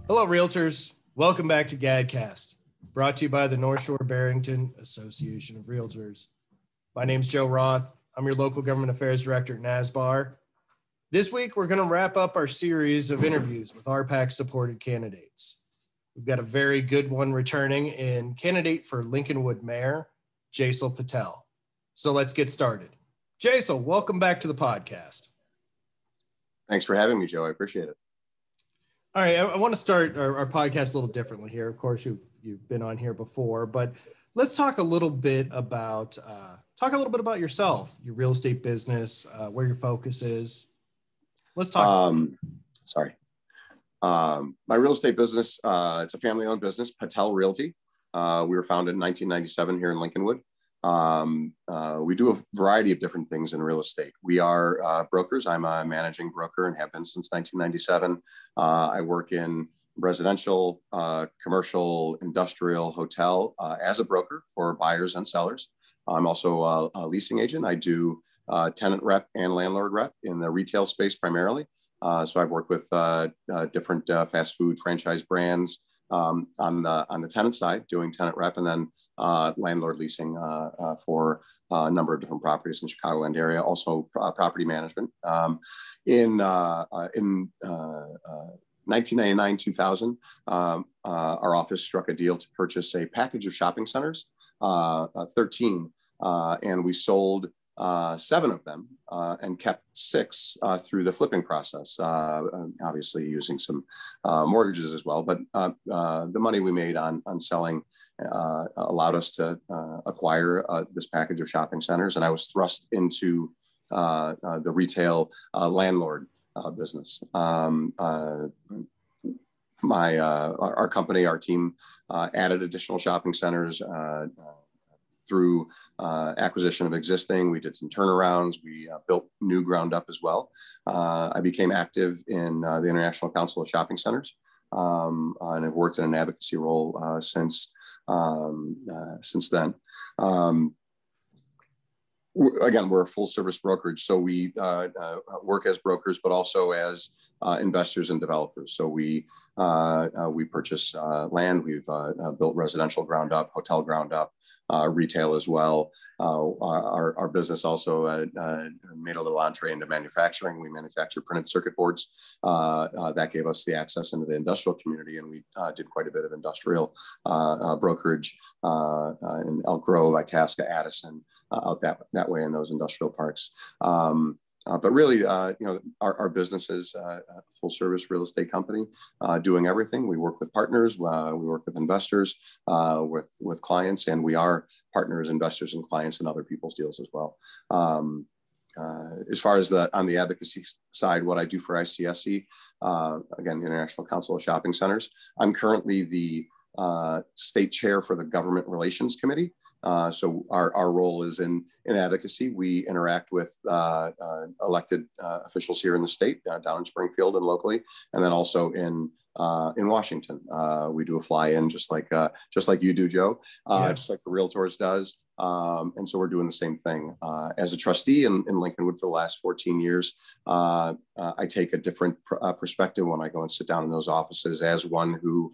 Hello, Realtors. Welcome back to GADcast, brought to you by the North Shore-Barrington Association of Realtors. My name's Joe Roth. I'm your local government affairs director at NSBAR. This week, we're going to wrap up our series of interviews with RPAC-supported candidates. We've got a very good one returning in candidate for Lincolnwood Mayor, Jesal Patel. So let's get started. Jesal, welcome back to the podcast. Thanks for having me, Joe. I appreciate it. All right, I want to start our podcast a little differently here. Of course, you've been on here before, but let's talk a little bit about yourself, your real estate business, where your focus is. Let's talk. My real estate business, it's a family-owned business, Patel Realty. We were founded in 1997 here in Lincolnwood. We do a variety of different things in real estate. We are brokers. I'm a managing broker and have been since 1997. I work in residential, commercial, industrial, hotel as a broker for buyers and sellers. I'm also a leasing agent. I do tenant rep and landlord rep in the retail space primarily. So I've worked with different fast food franchise brands on the tenant side, doing tenant rep, and then landlord leasing for a number of different properties in the Chicagoland area. Also property management. In 1999-2000, our office struck a deal to purchase a package of shopping centers, 13, and we sold 7 of them and kept 6 through the flipping process, obviously using some mortgages as well. But the money we made on selling allowed us to acquire this package of shopping centers. And I was thrust into the retail landlord business. Our company, our team added additional shopping centers through acquisition of existing. We did some turnarounds. We built new ground up as well. I became active in the International Council of Shopping Centers, and have worked in an advocacy role since then. Again, we're a full service brokerage. So we work as brokers, but also as investors and developers. So we purchase land. We've built residential ground up, hotel ground up, retail as well. Our business also made a little entree into manufacturing. We manufacture printed circuit boards. That gave us the access into the industrial community. And we did quite a bit of industrial brokerage in Elk Grove, Itasca, Addison, out that way in those industrial parks. But really, our business is a full service real estate company doing everything. We work with partners, we work with investors, with clients, and we are partners, investors, and clients in other people's deals as well. As far as on the advocacy side, what I do for ICSC, again, the International Council of Shopping Centers, I'm currently the state chair for the Government Relations Committee. So our role is in advocacy. We interact with elected officials here in the state, down in Springfield and locally, and then also in Washington. We do a fly-in just like you do, Joe, just like the Realtors does. And so we're doing the same thing. As a trustee in Lincolnwood for the last 14 years, I take a different perspective when I go and sit down in those offices as one who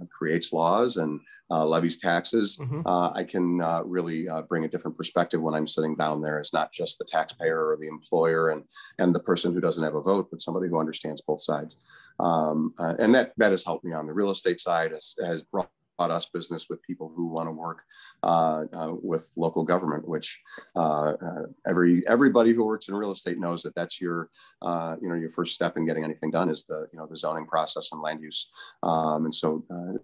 creates laws and levies taxes. Mm-hmm. I can really bring a different perspective when I'm sitting down there. It's not just the taxpayer or the employer and the person who doesn't have a vote, but somebody who understands both sides. And that has helped me on the real estate side, has brought us business with people who want to work with local government, which everybody who works in real estate knows that's your first step in getting anything done is the zoning process and land use. And so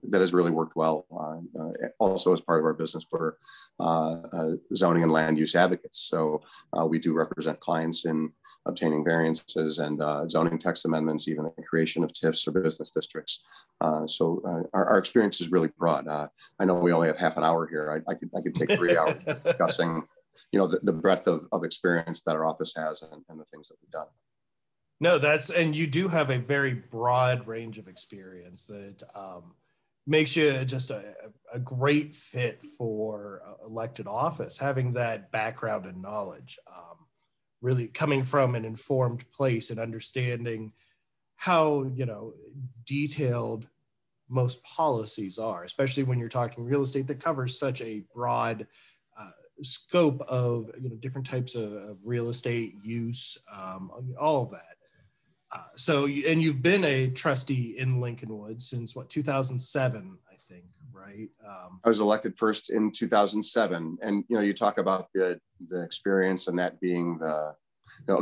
that has really worked well. Also, as part of our business, we're zoning and land use advocates. So we do represent clients in obtaining variances and zoning text amendments, even the creation of TIFs or business districts. So our experience is really broad. I know we only have half an hour here. I could take 3 hours discussing, the breadth of experience that our office has and the things that we've done. No, and you do have a very broad range of experience that makes you just a great fit for elected office, having that background and knowledge. really coming from an informed place and understanding how, detailed most policies are, especially when you're talking real estate that covers such a broad scope of different types of real estate use, all of that. And you've been a trustee in Lincolnwood since 2007, I think, right? I was elected first in 2007, and you talk about the experience and that being the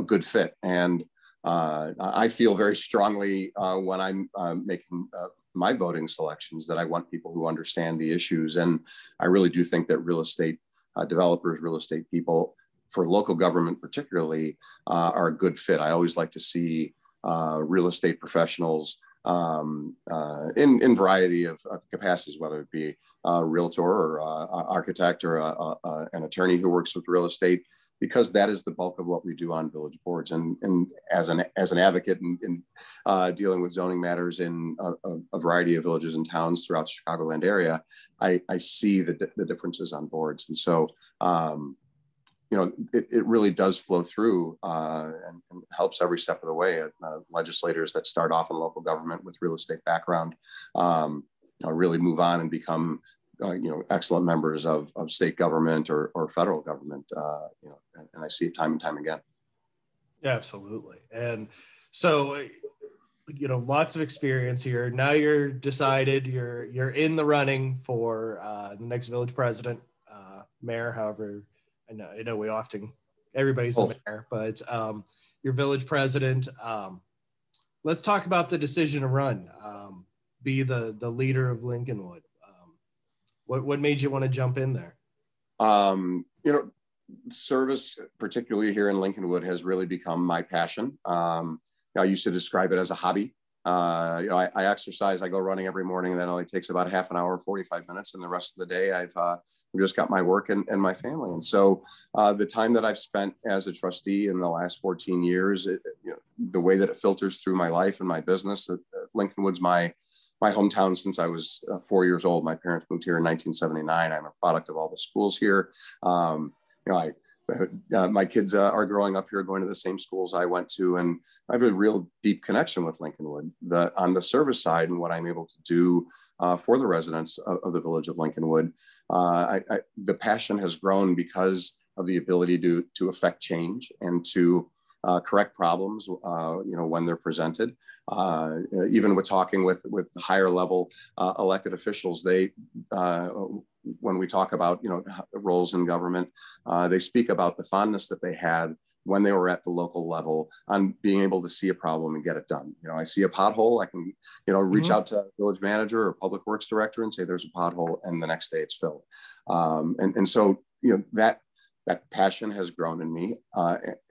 good fit, and I feel very strongly when I'm making my voting selections that I want people who understand the issues, and I really do think that real estate developers, real estate people, for local government particularly, are a good fit. I always like to see real estate professionals in variety of capacities, whether it be a realtor or architect or an attorney who works with real estate, because that is the bulk of what we do on village boards. And as an advocate in dealing with zoning matters in a variety of villages and towns throughout the Chicagoland area, I see the differences on boards. And so, it really does flow through and helps every step of the way. Legislators that start off in local government with real estate background really move on and become excellent members of state government or federal government. And I see it time and time again. Yeah, absolutely. And so, lots of experience here. Now you're decided, you're in the running for the next village president, mayor, however. I know we often, everybody's the mayor, but your village president. Let's talk about the decision to run, be the leader of Lincolnwood. What made you want to jump in there? Service, particularly here in Lincolnwood, has really become my passion. I used to describe it as a hobby. I exercise, I go running every morning, and that only takes about half an hour, 45 minutes. And the rest of the day, I've just got my work and my family. And so the time that I've spent as a trustee in the last 14 years, the way that it filters through my life and my business, Lincolnwood's my hometown since I was 4 years old. My parents moved here in 1979. I'm a product of all the schools here. My kids are growing up here, going to the same schools I went to, and I have a real deep connection with Lincolnwood. On the service side and what I'm able to do for the residents of the village of Lincolnwood, the passion has grown because of the ability to affect change and to correct problems, when they're presented. Even with talking with higher level elected officials, they when we talk about roles in government, they speak about the fondness that they had when they were at the local level on being able to see a problem and get it done. I see a pothole, I can reach out to a village manager or public works director and say there's a pothole, and the next day it's filled. And so that passion has grown in me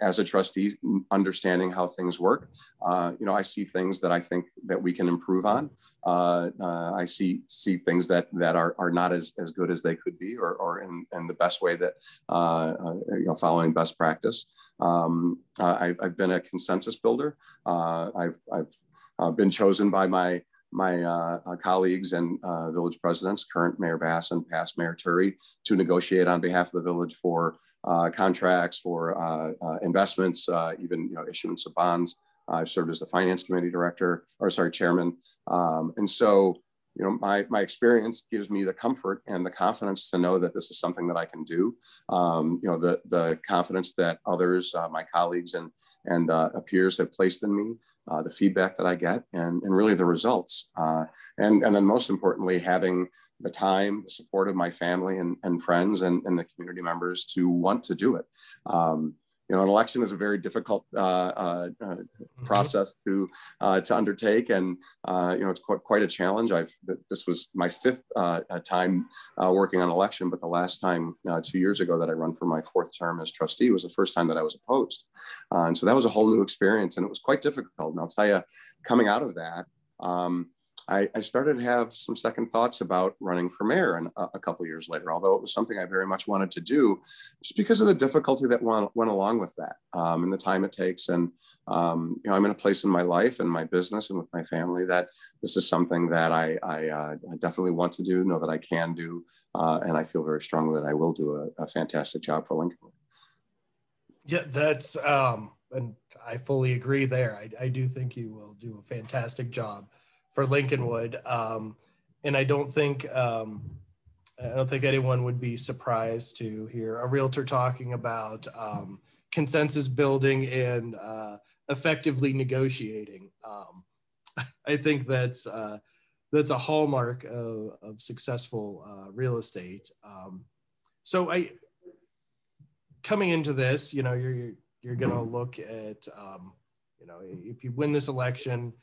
as a trustee, understanding how things work. I see things that I think that we can improve on. I see things that are not as good as they could be, or in the best way that, following best practice. I've been a consensus builder. I've been chosen by my colleagues and village presidents, current Mayor Bass and past Mayor Turry, to negotiate on behalf of the village for contracts, for investments, even issuance of bonds. I've served as the finance committee chairman. And so, my experience gives me the comfort and the confidence to know that this is something that I can do. The confidence that others, my colleagues and peers have placed in me, the feedback that I get, and really the results. And then most importantly, having the time, the support of my family and friends and the community members to want to do it. An election is a very difficult process to undertake, and it's quite a challenge. This was my fifth time working on election, but the last time 2 years ago that I run for my fourth term as trustee was the first time that I was opposed, and so that was a whole new experience, and it was quite difficult. And I'll tell you, coming out of that, I started to have some second thoughts about running for mayor, and a couple of years later, although it was something I very much wanted to do, just because of the difficulty that went along with that, and the time it takes. And I'm in a place in my life and my business and with my family that this is something that I definitely want to do, know that I can do, and I feel very strongly that I will do a fantastic job for Lincoln. Yeah, that's and I fully agree there. I do think you will do a fantastic job for Lincolnwood, and I don't think anyone would be surprised to hear a realtor talking about consensus building and effectively negotiating. I think that's a hallmark of successful real estate. So coming into this, you're going to look at, if you win this election,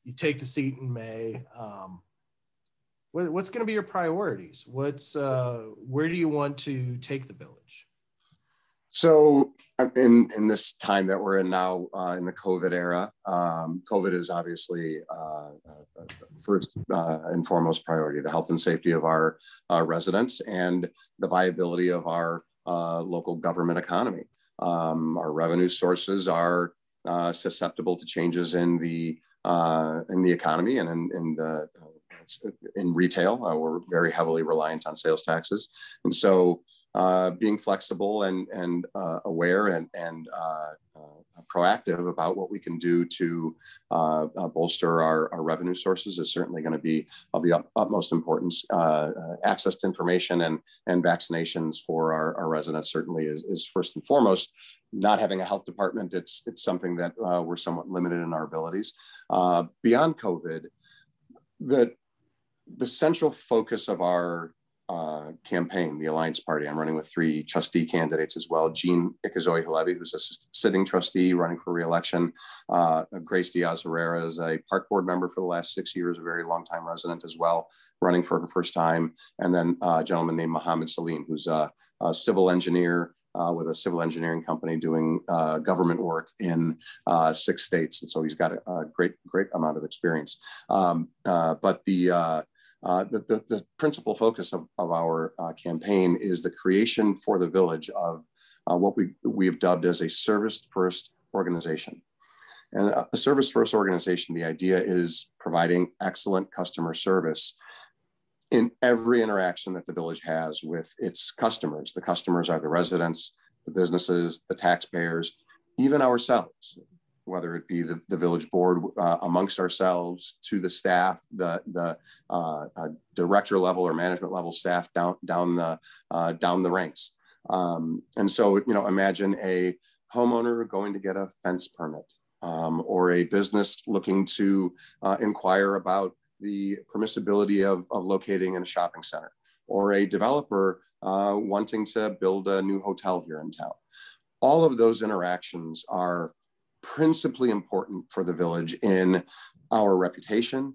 you take the seat in May. What's going to be your priorities? Where do you want to take the village? So in this time that we're in now, in the COVID era, COVID is obviously first and foremost priority, the health and safety of our residents and the viability of our local government economy. Our revenue sources are susceptible to changes in the economy and in retail. We're very heavily reliant on sales taxes, and so being flexible and aware and proactive about what we can do to bolster our revenue sources is certainly going to be of the utmost importance. Access to information and vaccinations for our residents certainly is first and foremost. Not having a health department, it's something that we're somewhat limited in our abilities. Beyond COVID, the central focus of our campaign, the Alliance Party. I'm running with 3 trustee candidates as well. Jean Ikazoy-Halevi, who's a sitting trustee running for re-election. Grace Diaz-Herrera is a park board member for the last 6 years, a very long time resident as well, running for her first time. And then a gentleman named Mohammed Salim, who's a civil engineer with a civil engineering company doing government work in 6 states. And so he's got a great amount of experience. But the principal focus of our campaign is the creation for the village of what we have dubbed as a service-first organization. And a service-first organization, the idea is providing excellent customer service in every interaction that the village has with its customers. The customers are the residents, the businesses, the taxpayers, even ourselves, whether it be the village board amongst ourselves, to the staff, the director level or management level staff down the ranks. And so, imagine a homeowner going to get a fence permit, or a business looking to inquire about the permissibility of locating in a shopping center, or a developer wanting to build a new hotel here in town. All of those interactions are principally important for the village in our reputation,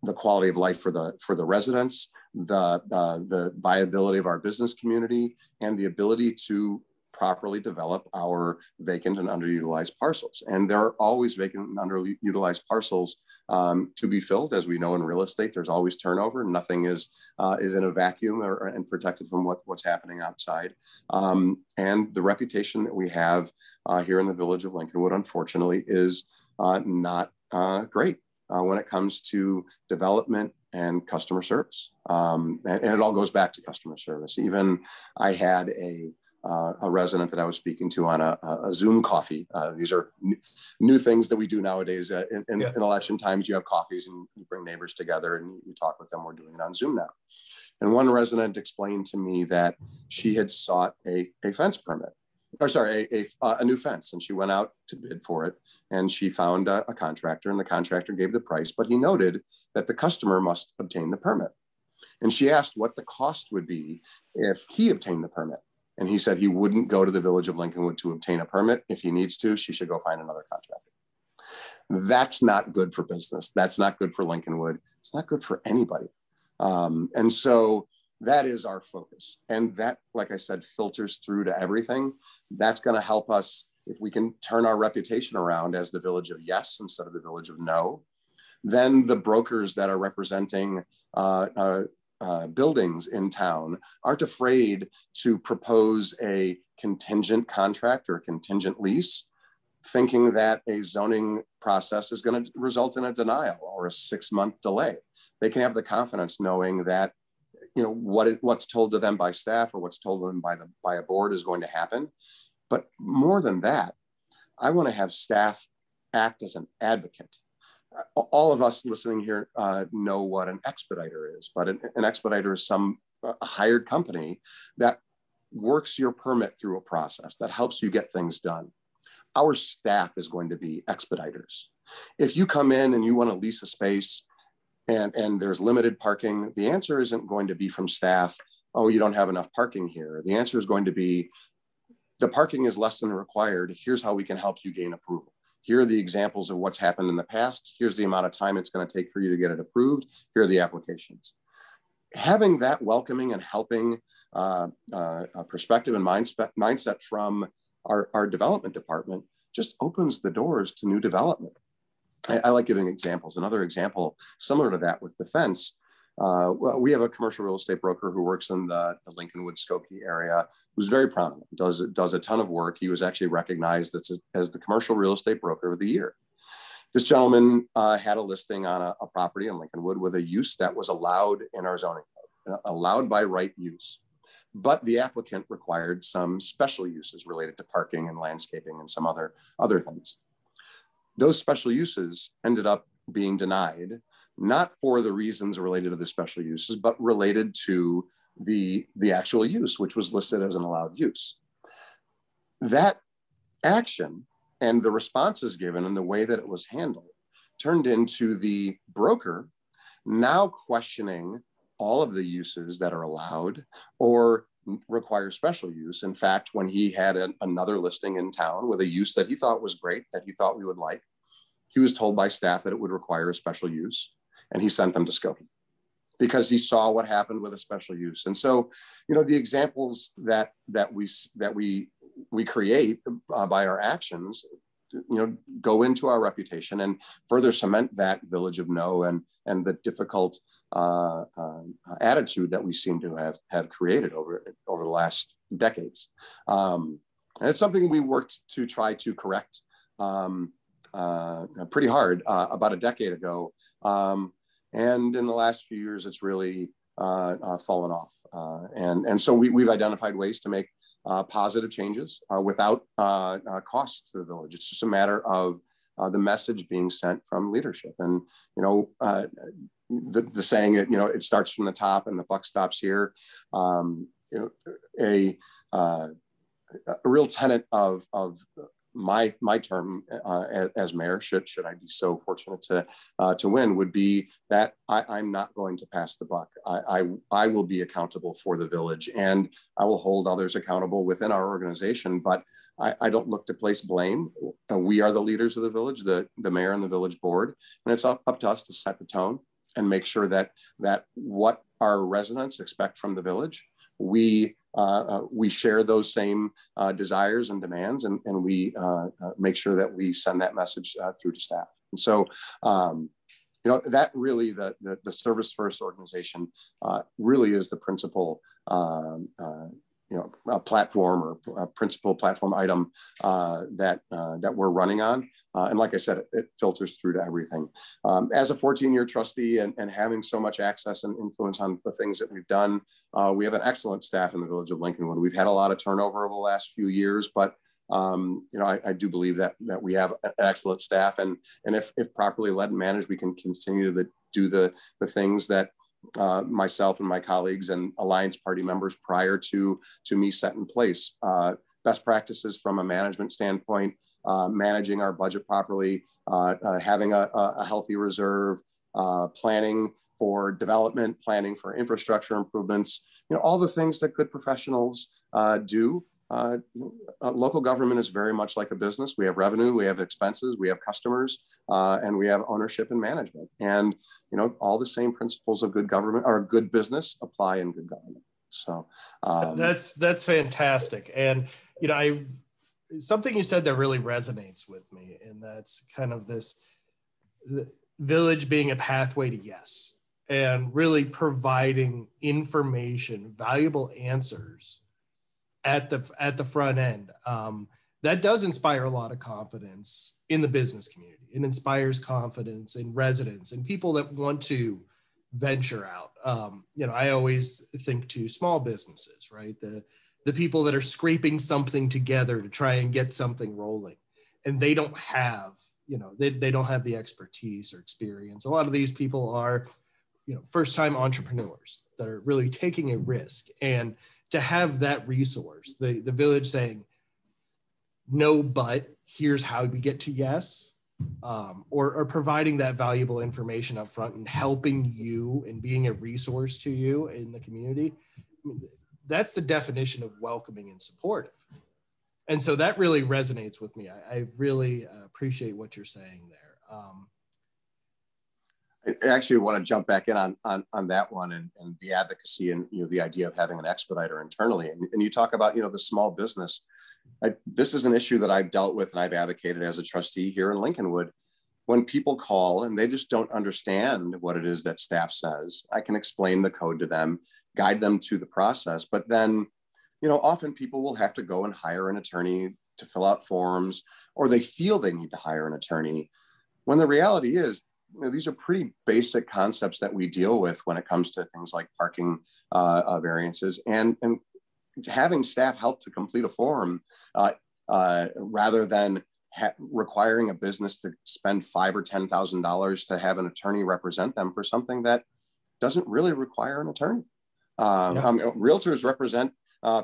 the quality of life for the residents, the viability of our business community, and the ability to properly develop our vacant and underutilized parcels. And there are always vacant and underutilized parcels to be filled. As we know in real estate, there's always turnover. Nothing is in a vacuum and protected from what's happening outside. And the reputation that we have here in the village of Lincolnwood, unfortunately, is not great when it comes to development and customer service. And it all goes back to customer service. Even I had a resident that I was speaking to on a Zoom coffee. These are new things that we do nowadays. In election times, you have coffees and you bring neighbors together and you talk with them. We're doing it on Zoom now. And one resident explained to me that she had sought a fence permit, or sorry, a new fence. And she went out to bid for it. And she found a contractor, and the contractor gave the price, but he noted that the customer must obtain the permit. And she asked what the cost would be if he obtained the permit. And he said he wouldn't go to the village of Lincolnwood to obtain a permit. If he needs to, she should go find another contractor. That's not good for business. That's not good for Lincolnwood. It's not good for anybody. And so that is our focus. And that, like I said, filters through to everything. That's going to help us if we can turn our reputation around as the village of yes instead of the village of no. Then the brokers that are representing buildings in town aren't afraid to propose a contingent contract or a contingent lease, thinking that a zoning process is going to result in a denial or a 6-month delay. They can have the confidence knowing that what's told to them by staff or what's told to them by a board is going to happen. But more than that, I want to have staff act as an advocate. All of us listening here know what an expediter is, but an expediter is some hired company that works your permit through a process that helps you get things done. Our staff is going to be expediters. If you come in and you want to lease a space and there's limited parking, the answer isn't going to be from staff, oh, you don't have enough parking here. The answer is going to be, the parking is less than required. Here's how we can help you gain approval. Here are the examples of what's happened in the past. Here's the amount of time it's going to take for you to get it approved. Here are the applications. Having that welcoming and helping perspective and mindset from our development department just opens the doors to new development. I like giving examples. Another example similar to that with defense. Well, we have a commercial real estate broker who works in the Lincolnwood, Skokie area, who's very prominent, does a ton of work. He was actually recognized as the commercial real estate broker of the year. This gentleman had a listing on a property in Lincolnwood with a use that was allowed in our zoning code, allowed by right use. But the applicant required some special uses related to parking and landscaping and some other things. Those special uses ended up being denied, not for the reasons related to the special uses, but related to the actual use, which was listed as an allowed use. That action and the responses given and the way that it was handled turned into the broker now questioning all of the uses that are allowed or require special use. In fact, when he had another listing in town with a use that he thought was great, that he thought we would like, he was told by staff that it would require a special use, and he sent them to Skokie because he saw what happened with a special use. And so, the examples that we create by our actions, go into our reputation and further cement that village of no and the difficult attitude that we seem to have created over the last decades. And it's something we worked to try to correct pretty hard about a decade ago. And in the last few years, it's really fallen off. And so we've identified ways to make positive changes without cost to the village. It's just a matter of the message being sent from leadership. And, the saying that, it starts from the top and the buck stops here. A real tenet of my term as mayor, should I be so fortunate to win, would be that I'm not going to pass the buck. I will be accountable for the village, and I will hold others accountable within our organization. But I don't look to place blame. We are the leaders of the village, the mayor and the village board, and it's up to us to set the tone and make sure that what our residents expect from the village, we share those same desires and demands, and we make sure that we send that message through to staff. And so, that really, the service first organization really is the principal, a platform or a principal platform item that we're running on. And like I said, it filters through to everything. As a 14-year trustee and having so much access and influence on the things that we've done, we have an excellent staff in the village of Lincolnwood. We've had a lot of turnover over the last few years, but I do believe that we have an excellent staff, and if properly led and managed, we can continue to do the things that myself and my colleagues and Alliance Party members prior to me set in place. Best practices from a management standpoint, managing our budget properly, having a healthy reserve, planning for development, planning for infrastructure improvements, all the things that good professionals do. Local government is very much like a business. We have revenue, we have expenses, we have customers, and we have ownership and management. And, all the same principles of good government or good business apply in good government. So that's fantastic. And, something you said that really resonates with me, and that's kind of the village being a pathway to yes, and really providing information, valuable answers at the front end. That does inspire a lot of confidence in the business community. It inspires confidence in residents and people that want to venture out. I always think to small businesses, right? the people that are scraping something together to try and get something rolling. And they don't have, they don't have the expertise or experience. A lot of these people are, first-time entrepreneurs that are really taking a risk. And to have that resource, the village saying, no, but here's how we get to yes, or providing that valuable information up front and helping you and being a resource to you in the community, that's the definition of welcoming and supportive. And so that really resonates with me. I really appreciate what you're saying there. I actually want to jump back in on that one and the advocacy and the idea of having an expediter internally. And you talk about the small business. This is an issue that I've dealt with and I've advocated as a trustee here in Lincolnwood. When people call and they just don't understand what it is that staff says, I can explain the code to them, guide them to the process. But then, often people will have to go and hire an attorney to fill out forms, or they feel they need to hire an attorney, when the reality is, these are pretty basic concepts that we deal with when it comes to things like parking variances, and having staff help to complete a form rather than requiring a business to spend $5,000 or $10,000 to have an attorney represent them for something that doesn't really require an attorney. Realtors represent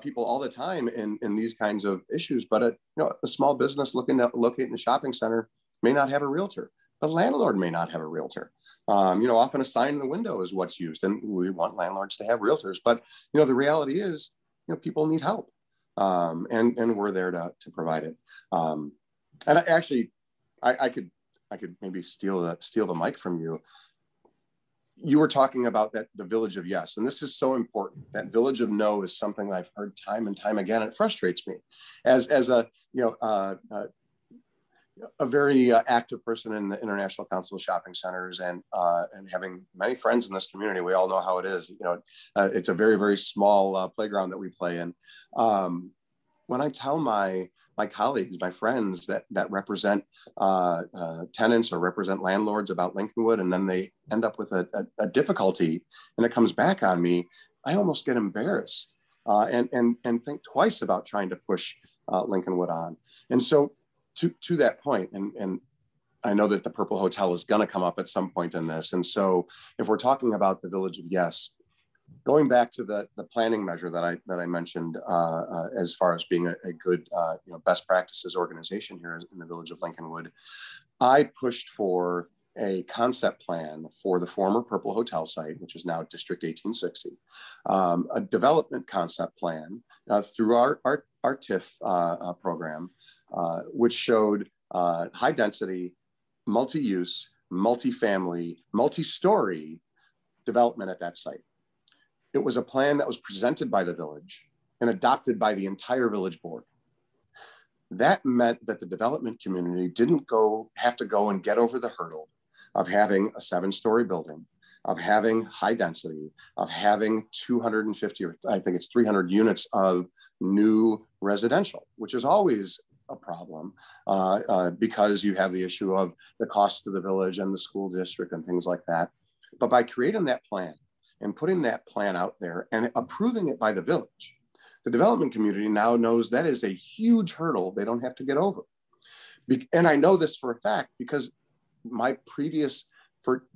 people all the time in these kinds of issues, but a small business looking to locate in a shopping center may not have a realtor. The landlord may not have a realtor. Often a sign in the window is what's used, and we want landlords to have realtors. But the reality is, people need help, and we're there to provide it. And I could maybe steal the mic from you. You were talking about the village of yes, and this is so important. That village of no is something that I've heard time and time again. It frustrates me as a very active person in the International Council of Shopping Centers, and having many friends in this community. We all know how it is. It's a very, very small playground that we play in. When I tell my colleagues, my friends that represent tenants or represent landlords about Lincolnwood, and then they end up with a difficulty and it comes back on me, I almost get embarrassed and think twice about trying to push Lincolnwood on. And so to that point, and I know that the Purple Hotel is going to come up at some point in this. And so if we're talking about the Village of Yes, going back to the planning measure that I mentioned as far as being a good best practices organization here in the Village of Lincolnwood, I pushed for a concept plan for the former Purple Hotel site, which is now District 1860, a development concept plan through our TIF program, which showed high density, multi-use, multi-family, multi-story development at that site. It was a plan that was presented by the village and adopted by the entire village board. That meant that the development community didn't have to go and get over the hurdle of having a 7-story building, of having high density, of having 250, or I think it's 300 units of new residential, which is always a problem because you have the issue of the cost to the village and the school district and things like that. But by creating that plan and putting that plan out there and approving it by the village, the development community now knows that is a huge hurdle they don't have to get over. And I know this for a fact because my previous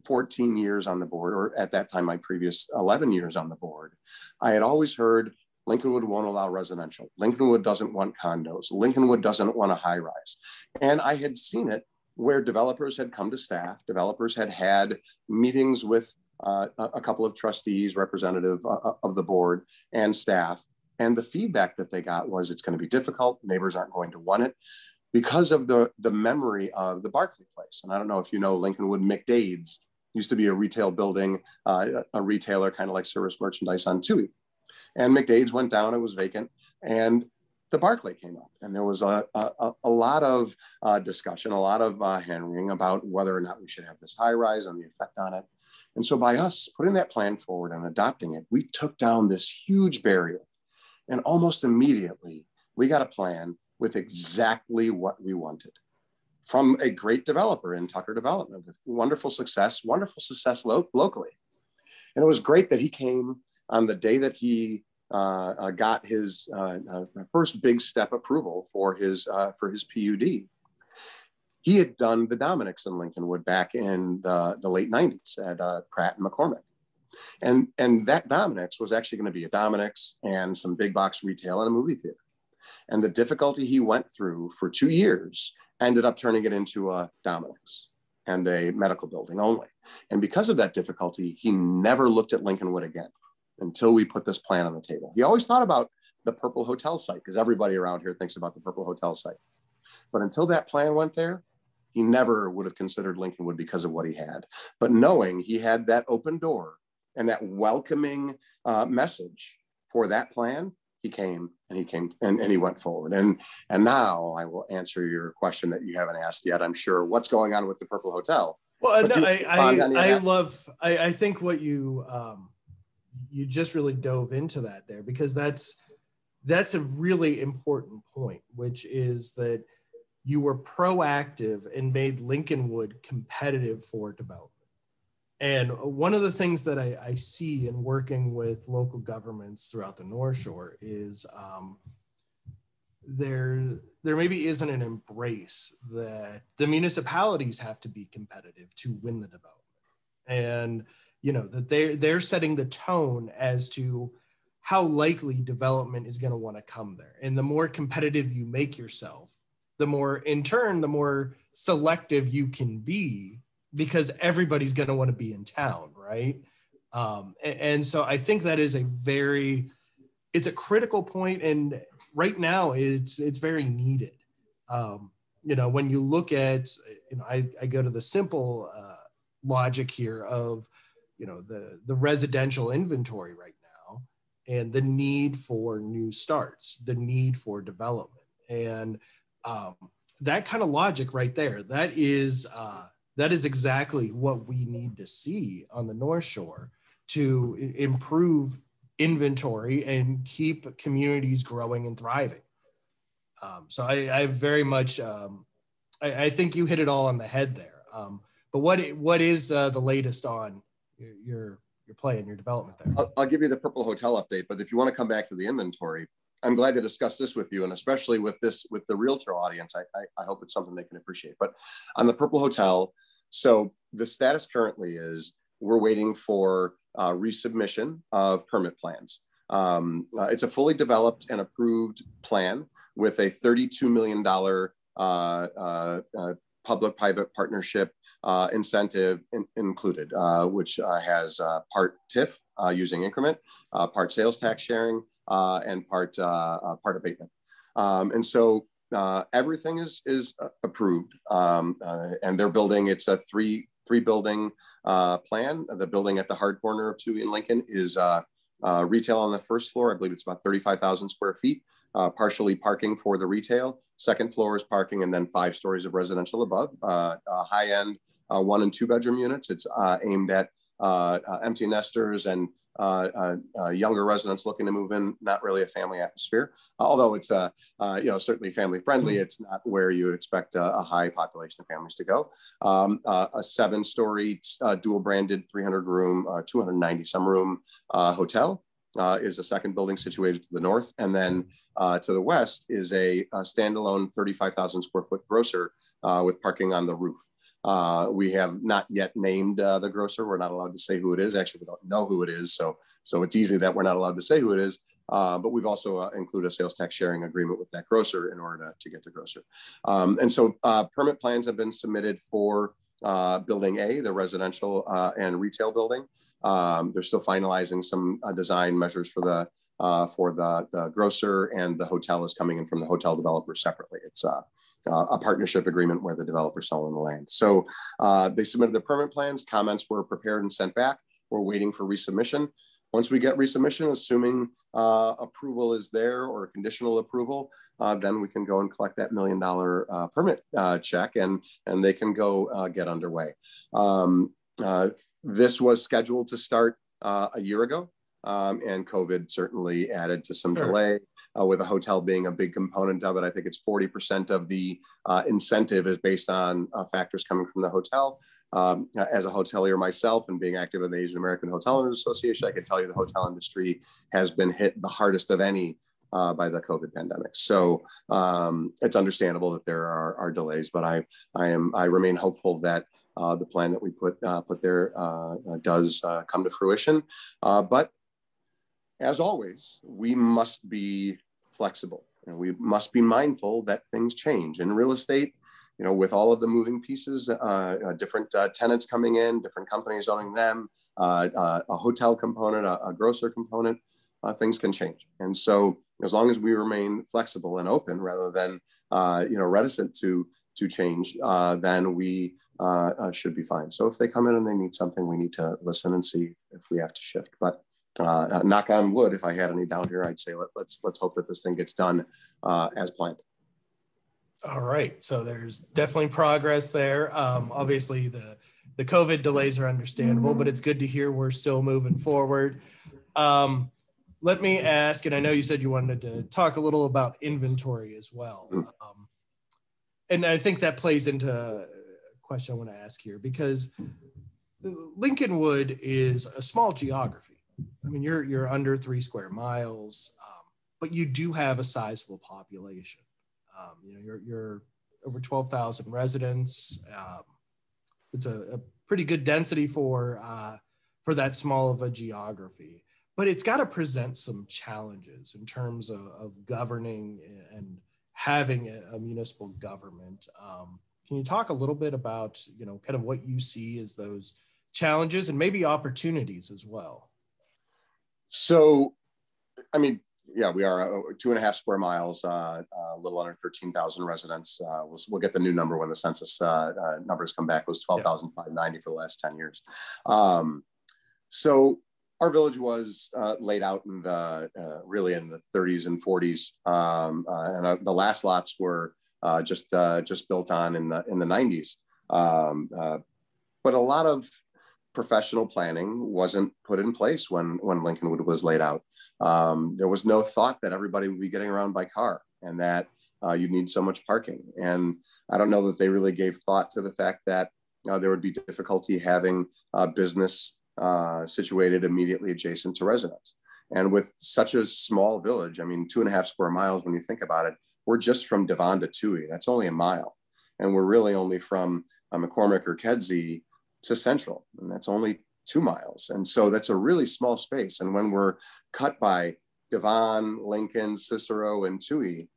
14 years on the board, or at that time, my previous 11 years on the board, I had always heard Lincolnwood won't allow residential. Lincolnwood doesn't want condos. Lincolnwood doesn't want a high rise. And I had seen it where developers had come to staff, developers had meetings with a couple of trustees, representative of the board and staff. And the feedback that they got was it's going to be difficult. Neighbors aren't going to want it because of the memory of the Barclay Place. And I don't know if you know Lincolnwood, McDade's used to be a retail building, a retailer kind of like Service Merchandise on Toohey. And McDade's went down, it was vacant, and the Barclay came up. And there was a lot of discussion, a lot of hand-wringing about whether or not we should have this high rise and the effect on it. And so by us putting that plan forward and adopting it, we took down this huge barrier. And almost immediately, we got a plan with exactly what we wanted from a great developer in Tucker Development with wonderful success locally. And it was great that he came on the day that he got his first big step approval for his PUD. He had done the Dominics in Lincolnwood back in the late 90s at Pratt and McCormick. And that Dominics was actually going to be a Dominics and some big box retail and a movie theater. And the difficulty he went through for 2 years ended up turning it into a Dominics and a medical building only. And because of that difficulty, he never looked at Lincolnwood again until we put this plan on the table. He always thought about the Purple Hotel site because everybody around here thinks about the Purple Hotel site. But until that plan went there, he never would have considered Lincolnwood because of what he had. But knowing he had that open door and that welcoming message for that plan, he came and he went forward. And now I will answer your question that you haven't asked yet. I'm sure what's going on with the Purple Hotel. Well, no, I think what you just really dove into that there, because that's a really important point, which is that you were proactive and made Lincolnwood competitive for development. And one of the things that I see in working with local governments throughout the North Shore is there maybe isn't an embrace that the municipalities have to be competitive to win the development. And, that they're setting the tone as to how likely development is going to want to come there. And the more competitive you make yourself, the more selective you can be, because everybody's going to want to be in town, right? And so I think that is it's a critical point, and right now it's very needed. When you look at, I go to the simple logic here of, the residential inventory right now, and the need for new starts, the need for development, and that kind of logic right there, that is exactly what we need to see on the North Shore to improve inventory and keep communities growing and thriving. So I very much, I think you hit it all on the head there. But what is the latest on your play and your development there? I'll give you the Purple Hotel update, but if you want to come back to the inventory, I'm glad to discuss this with you, and especially with the realtor audience. I hope it's something they can appreciate. But on the Purple Hotel, so the status currently is we're waiting for resubmission of permit plans. It's a fully developed and approved plan with a $32 million public-private partnership incentive included, which has part TIF using increment, part sales tax sharing, and part abatement. And so everything is approved, and they're building. It's a three building plan. The building at the hard corner of 2 in Lincoln is retail on the first floor. I believe it's about 35,000 square feet, partially parking for the retail. Second floor is parking, and then 5 stories of residential above. High end 1 and 2 bedroom units. It's aimed at empty nesters and younger residents looking to move in. Not really a family atmosphere, although it's certainly family friendly. It's not where you would expect a high population of families to go. A 7-story dual branded 300 room, 290 some room hotel is a second building situated to the north, and then to the west is a standalone 35,000 square foot grocer with parking on the roof. We have not yet named the grocer. We're not allowed to say who it is. Actually, we don't know who it is. So it's easy that we're not allowed to say who it is. But we've also included a sales tax sharing agreement with that grocer in order to get the grocer. And so permit plans have been submitted for Building A, the residential and retail building. They're still finalizing some design measures for the grocer, and the hotel is coming in from the hotel developer separately. It's a partnership agreement where the developer's selling the land. So they submitted their permit plans. Comments were prepared and sent back. We're waiting for resubmission. Once we get resubmission, assuming approval is there or conditional approval, then we can go and collect that $1 million permit check, and they can go get underway. This was scheduled to start a year ago, and COVID certainly added to some delay. with a hotel being a big component of it. I think it's 40% of the incentive is based on factors coming from the hotel. As a hotelier myself and being active in the Asian American Hotel Owners Association, I can tell you the hotel industry has been hit the hardest of any by the COVID pandemic. So it's understandable that there are delays, but I remain hopeful that the plan that we put there does come to fruition. But as always, we must be flexible and we must be mindful that things change. In real estate, with all of the moving pieces, different tenants coming in, different companies owning them, a hotel component, a grocer component, things can change. And so as long as we remain flexible and open rather than, reticent to change, then we should be fine. So if they come in and they need something, we need to listen and see if we have to shift. But knock on wood, if I had any down here, I'd say let's hope that this thing gets done as planned. All right. So there's definitely progress there. Obviously, the COVID delays are understandable, but it's good to hear we're still moving forward. Let me ask, and I know you said you wanted to talk a little about inventory as well. And I think that plays into a question I want to ask here, because Lincolnwood is a small geography. I mean, you're under 3 square miles, but you do have a sizable population. You're over 12,000 residents. It's a pretty good density for that small of a geography, but it's got to present some challenges in terms of governing and having a municipal government. Can you talk a little bit about, kind of what you see as those challenges and maybe opportunities as well? So, I mean, yeah, we are 2.5 square miles, a little under 13,000 residents. We'll get the new number when the census numbers come back. It was 12,590 for the last 10 years. So our village was laid out in really in the 30s and 40s, and the last lots were just built on in the 90s. But a lot of professional planning wasn't put in place when Lincolnwood was laid out. There was no thought that everybody would be getting around by car and that you'd need so much parking. And I don't know that they really gave thought to the fact that there would be difficulty having business situated immediately adjacent to residents. And with such a small village, I mean, 2.5 square miles, when you think about it, we're just from Devon to Toohey. That's only a mile. And we're really only from McCormick or Kedzie to Central, and that's only 2 miles. And so that's a really small space. And when we're cut by Devon, Lincoln, Cicero, and Toohey,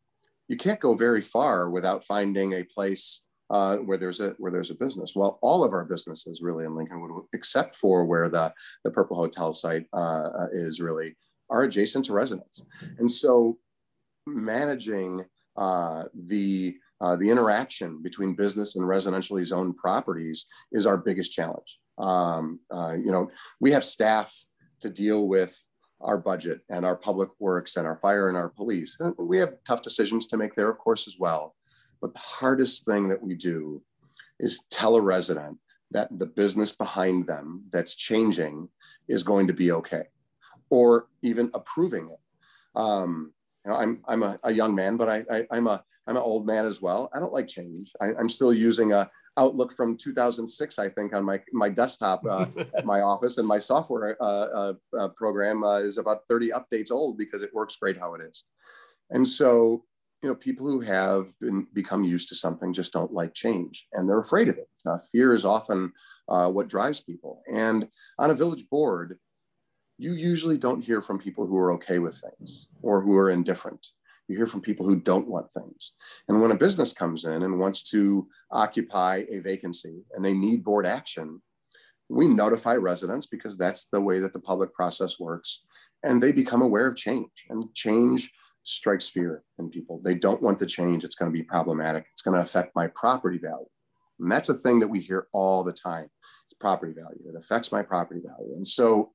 you can't go very far without finding a place where there's a business. Well, all of our businesses really in Lincolnwood, except for where the Purple Hotel site is really, are adjacent to residents. And so managing the interaction between business and residentially zoned properties is our biggest challenge. We have staff to deal with our budget and our public works and our fire and our police. We have tough decisions to make there, of course, as well. But the hardest thing that we do is tell a resident that the business behind them that's changing is going to be okay, or even approving it. I'm a young man, but I'm an old man as well. I don't like change. I'm still using a Outlook from 2006, I think, on my desktop at my office, and my software program is about 30 updates old because it works great how it is. And so, people who have become used to something just don't like change, and they're afraid of it. Fear is often what drives people. And on a village board, you usually don't hear from people who are okay with things or who are indifferent. You hear from people who don't want things. And when a business comes in and wants to occupy a vacancy and they need board action, we notify residents because that's the way that the public process works. And they become aware of change, and change strikes fear in people. They don't want the change. It's going to be problematic. It's going to affect my property value. And that's a thing that we hear all the time. It's property value. It affects my property value. And so,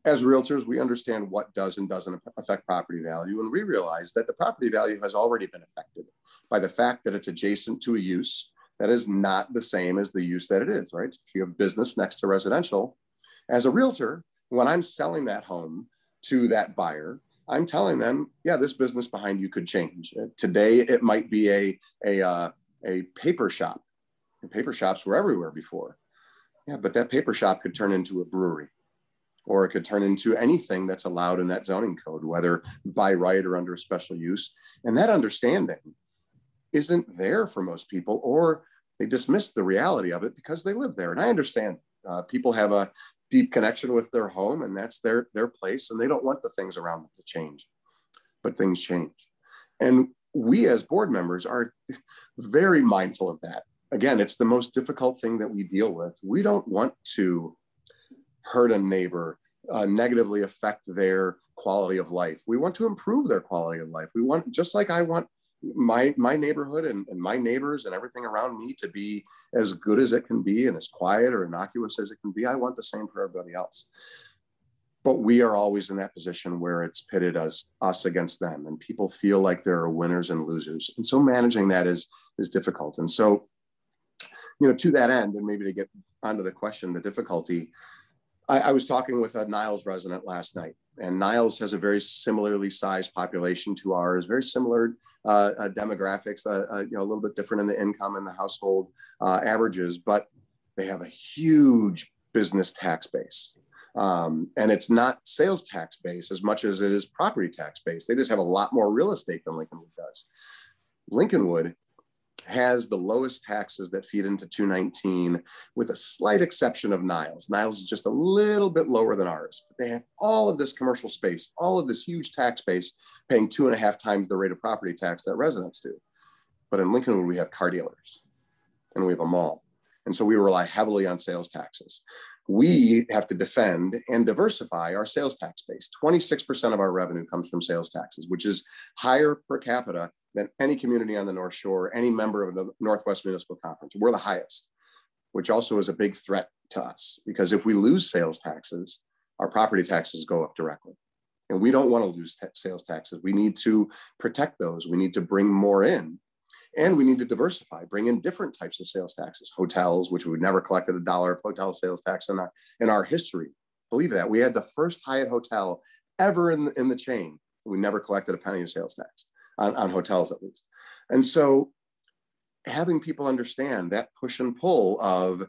as realtors, we understand what does and doesn't affect property value. And we realize that the property value has already been affected by the fact that it's adjacent to a use that is not the same as the use that it is, right? If you have business next to residential, as a realtor, when I'm selling that home to that buyer, I'm telling them, yeah, this business behind you could change. Today, it might be a paper shop. And paper shops were everywhere before. Yeah, but that paper shop could turn into a brewery, or it could turn into anything that's allowed in that zoning code, whether by right or under special use. And that understanding isn't there for most people, or they dismiss the reality of it because they live there. And I understand people have a deep connection with their home, and that's their place, and they don't want the things around them to change, but things change. And we as board members are very mindful of that. Again, it's the most difficult thing that we deal with. We don't want to hurt a neighbor, negatively affect their quality of life. We want to improve their quality of life. We want, just like I want my neighborhood and my neighbors and everything around me to be as good as it can be and as quiet or innocuous as it can be. I want the same for everybody else. But we are always in that position where it's pitted us against them, and people feel like there are winners and losers. And so managing that is difficult. And so, to that end, and maybe to get onto the question, the difficulty, I was talking with a Niles resident last night, and Niles has a very similarly sized population to ours, very similar demographics, a little bit different in the income and the household averages, but they have a huge business tax base. And it's not sales tax base as much as it is property tax base. They just have a lot more real estate than Lincolnwood does. Lincolnwood has the lowest taxes that feed into 219, with a slight exception of Niles. Niles is just a little bit lower than ours, but they have all of this commercial space, all of this huge tax base, paying 2.5 times the rate of property tax that residents do. But in Lincolnwood, we have car dealers and we have a mall. And so we rely heavily on sales taxes. We have to defend and diversify our sales tax base. 26% of our revenue comes from sales taxes, which is higher per capita than any community on the North Shore, any member of the Northwest Municipal Conference. We're the highest, which also is a big threat to us, because if we lose sales taxes, our property taxes go up directly. And we don't want to lose sales taxes. We need to protect those. We need to bring more in, and we need to diversify, bring in different types of sales taxes. Hotels, which we've never collected $1 of hotel sales tax in our history. Believe that. We had the first Hyatt hotel ever in the chain. We never collected a penny of sales tax on hotels, at least. And so having people understand that push and pull of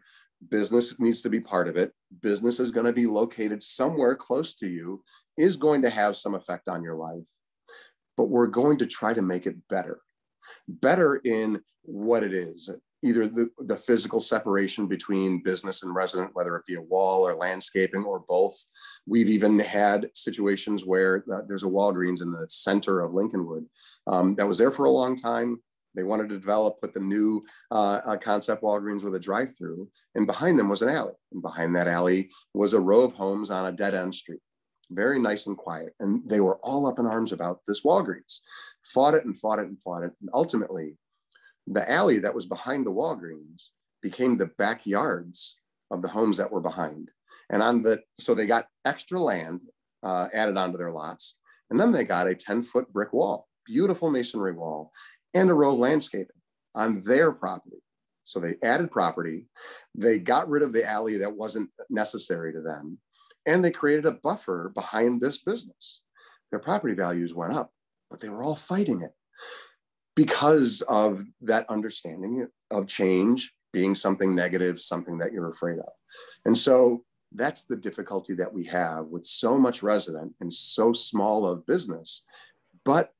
business needs to be part of it. Business is going to be located somewhere close to you, is going to have some effect on your life, but we're going to try to make it better in what it is, either the physical separation between business and resident, whether it be a wall or landscaping or both. We've even had situations where there's a Walgreens in the center of Lincolnwood that was there for a long time. They wanted to develop with the new concept Walgreens with a drive-through, and behind them was an alley. And behind that alley was a row of homes on a dead-end street. Very nice and quiet. And they were all up in arms about this Walgreens. Fought it and fought it and fought it. And ultimately, the alley that was behind the Walgreens became the backyards of the homes that were behind. And so they got extra land added onto their lots. And then they got a 10-foot brick wall, beautiful masonry wall, and a row of landscaping on their property. So they added property. They got rid of the alley that wasn't necessary to them. And they created a buffer behind this business. Their property values went up, but they were all fighting it because of that understanding of change being something negative, something that you're afraid of. And so that's the difficulty that we have with so much resident and so small of business. But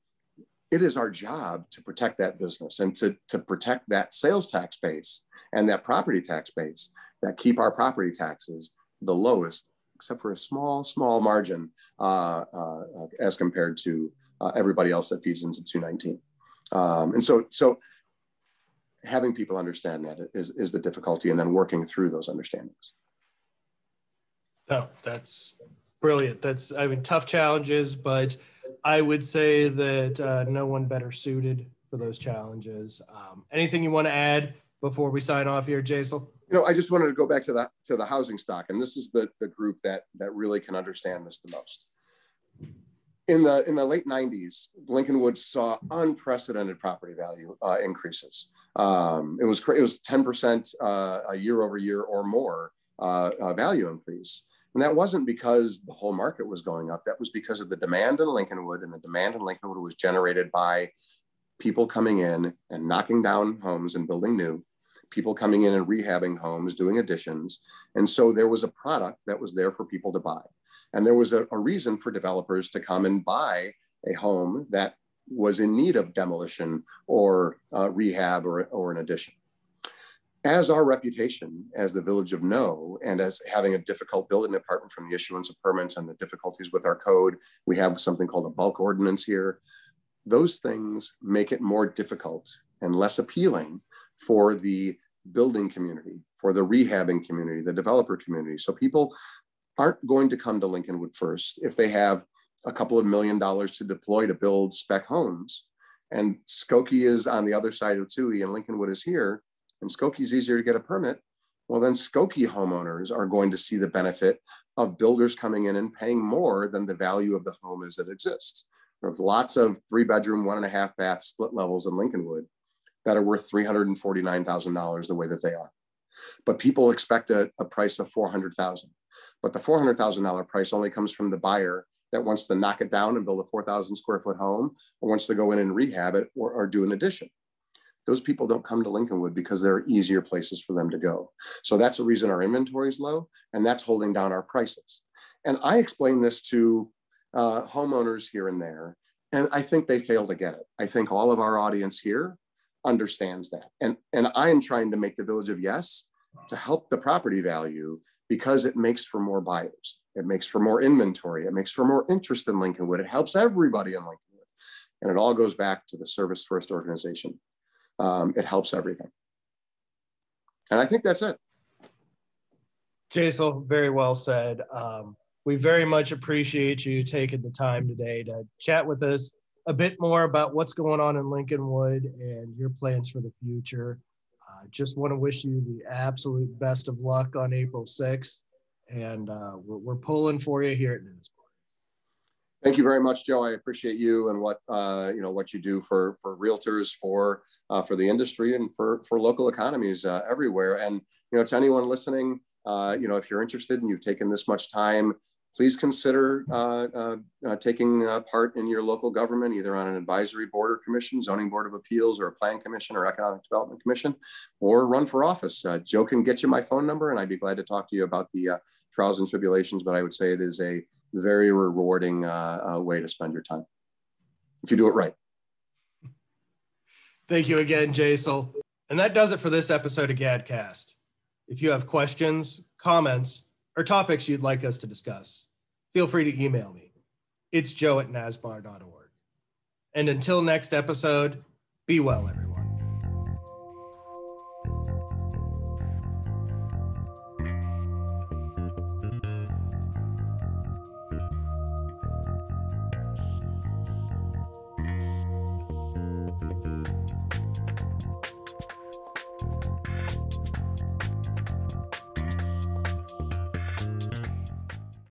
it is our job to protect that business and to protect that sales tax base and that property tax base that keep our property taxes the lowest, except for a small margin as compared to everybody else that feeds into 219. And so having people understand that is the difficulty, and then working through those understandings. No, that's brilliant. Tough challenges, but I would say that no one better suited for those challenges. Anything you want to add before we sign off here, Jesal? I just wanted to go back to the housing stock, and this is the group that really can understand this the most. In the late 90s, Lincolnwood saw unprecedented property value increases. It was 10% year over year or more value increase. And that wasn't because the whole market was going up. That was because of the demand in Lincolnwood, and the demand in Lincolnwood was generated by people coming in and knocking down homes and building new, people coming in and rehabbing homes, doing additions. And so there was a product that was there for people to buy. And there was a reason for developers to come and buy a home that was in need of demolition or rehab or an addition. As our reputation as the Village of No, and as having a difficult building department from the issuance of permits and the difficulties with our code, we have something called a bulk ordinance here. Those things make it more difficult and less appealing for the building community, for the rehabbing community, the developer community. So people aren't going to come to Lincolnwood first if they have a couple of $1 million to deploy to build spec homes. And Skokie is on the other side of Tui and Lincolnwood is here, and Skokie's easier to get a permit. Well, then Skokie homeowners are going to see the benefit of builders coming in and paying more than the value of the home as it exists. There's lots of 3-bedroom, 1.5 bath split levels in Lincolnwood that are worth $349,000 the way that they are. But people expect a price of $400,000. But the $400,000 price only comes from the buyer that wants to knock it down and build a 4,000 square foot home, or wants to go in and rehab it or do an addition. Those people don't come to Lincolnwood because there are easier places for them to go. So that's the reason our inventory is low, and that's holding down our prices. And I explain this to homeowners here and there, and I think they fail to get it. I think all of our audience here understands that. And I am trying to make the Village of Yes to help the property value, because it makes for more buyers. It makes for more inventory. It makes for more interest in Lincolnwood. It helps everybody in Lincolnwood. And it all goes back to the service first organization. It helps everything. And I think that's it. Jesal, very well said. We very much appreciate you taking the time today to chat with us a bit more about what's going on in Lincolnwood and your plans for the future. Just want to wish you the absolute best of luck on April 6th. And we're pulling for you here at NSBAR. Thank you very much, Joe. I appreciate you and what you do for realtors, for the industry, and for local economies everywhere. And to anyone listening, if you're interested and you've taken this much time, please consider taking part in your local government, either on an advisory board or commission, zoning board of appeals, or a plan commission or economic development commission, or run for office. Joe can get you my phone number, and I'd be glad to talk to you about the trials and tribulations. But I would say it is a very rewarding way to spend your time, if you do it right. Thank you again, Jesal. And that does it for this episode of GADcast. If you have questions, comments, or topics you'd like us to discuss, feel free to email me. It's joe@nsbar.org. And until next episode, be well, everyone.